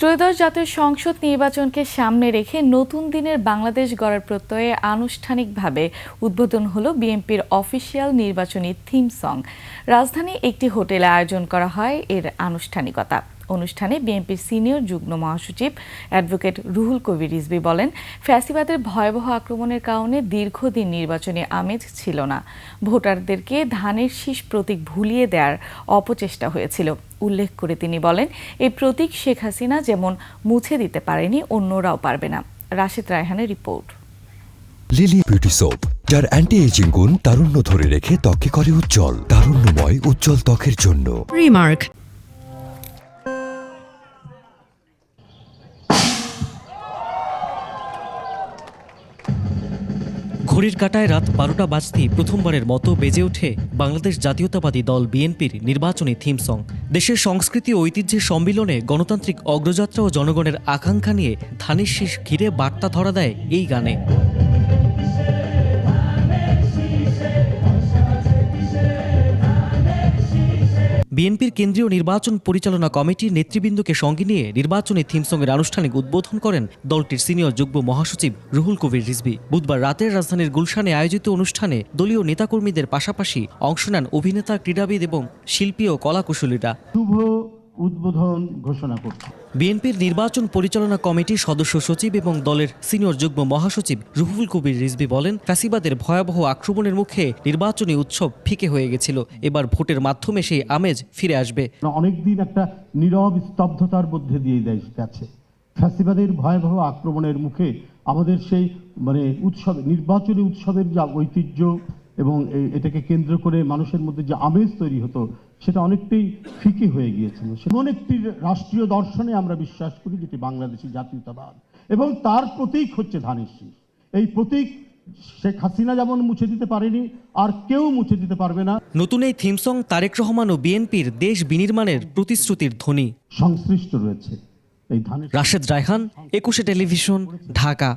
ত্রয়োদশ জাতীয় সংসদ নির্বাচনকে সামনে রেখে নতুন দিনের বাংলাদেশ গড়ার প্রত্যয়ে আনুষ্ঠানিকভাবে উদ্বোধন হলো বিএনপির অফিসিয়াল নির্বাচনী থিম সং। রাজধানী একটি হোটেলে আয়োজন করা হয় এর আনুষ্ঠানিকতা। অনুষ্ঠানে বিএনপির সিনিয়র যুগ্ম মহাসচিব অ্যাডভোকেট রুহুল কবির রিজভী বলেন, ফ্যাসিবাদের ভয়াবহ আক্রমণের কারণে দীর্ঘদিন নির্বাচনী আমেজ ছিল না। ভোটারদেরকে ধানের শীষ প্রতীক ভুলিয়ে দেওয়ার অপচেষ্টা হয়েছিল উল্লেখ করে তিনি বলেন, এই প্রতীক শেখ হাসিনা যেমন মুছে দিতে পারেনি, অন্যরাও পারবে না। রাশেদ রায়হানের রিপোর্ট। লিলি বিউটি সোপ, যার অ্যান্টি এজিং গুণ তারুণ্য ধরে রেখে ত্বকে করে উজ্জ্বল। তারুণ্যময় উজ্জ্বল ত্বকের জন্য রিমার্ক। ঘড়ির কাঁটায় রাত 12টা বাজতেই প্রথমবারের মতো বেজে ওঠে বাংলাদেশ জাতীয়তাবাদী দল বিএনপির নির্বাচনী থিম সং। দেশের সংস্কৃতি ও ঐতিহ্যের সম্মিলনে গণতান্ত্রিক অগ্রযাত্রা ও জনগণের আকাঙ্ক্ষা নিয়ে ধানের শীষ ঘিরে বার্তা ধরা দেয় এই গানে। বিএনপির কেন্দ্রীয় নির্বাচন পরিচালনা কমিটির নেতৃবৃন্দকে সঙ্গে নিয়ে নির্বাচনী থিম সংয়ের আনুষ্ঠানিক উদ্বোধন করেন দলটির সিনিয়র যুগ্ম মহাসচিব রুহুল কবির রিজভী। বুধবার রাতের রাজধানীর গুলশানে আয়োজিত অনুষ্ঠানে দলীয় নেতাকর্মীদের পাশাপাশি অংশ নেন অভিনেতা, ক্রীড়াবিদ এবং শিল্পী ও কলাকুশলীরা। শুভ উদ্বোধন ঘোষণা করছি। বিএনপির নির্বাচন পরিচালনা কমিটির সদস্য সচিব এবং দলের সিনিয়র যুগ্ম মহাসচিব রুহুল কবির রিজভী বলেন, ফ্যাসিবাদের ভয়াবহ আক্রমণের মুখে নির্বাচনী উৎসব ফিকে হয়ে গেছিল। এবার ভোটের মাধ্যমে সেই আমেজ ফিরে আসবে। অনেকদিন একটা নীরব স্তব্ধতার মধ্যে দিয়ে দেশ গেছে। ফ্যাসিবাদের ভয়াবহ আক্রমণের মুখে আমাদের সেই উৎসব, নির্বাচনী উৎসবের যা ঐতিহ্য এবং এটাকে কেন্দ্র করে মানুষের মধ্যে যে আমেজ তৈরি হতো, সেটা অনেকটাই ফিকে হয়ে গিয়েছিল। এমন একটি রাষ্ট্রীয় দর্শনে আমরা বিশ্বাস করি যেটি বাংলাদেশী জাতীয়তাবাদ, এবং তার প্রতীক হচ্ছে ধানের শীষ। এই প্রতীক শেখ হাসিনা যেমন মুছে দিতে পারেনি, আর কেউ মুছে দিতে পারবে না। নতুন এই থিম সং তারেক রহমান ও বিএনপির দেশ বিনির্মাণের প্রতিশ্রুতির ধ্বনি সংশ্লিষ্ট রয়েছে এই ধানের। রাশেদ রায়হান, 21 টেলিভিশন, ঢাকা।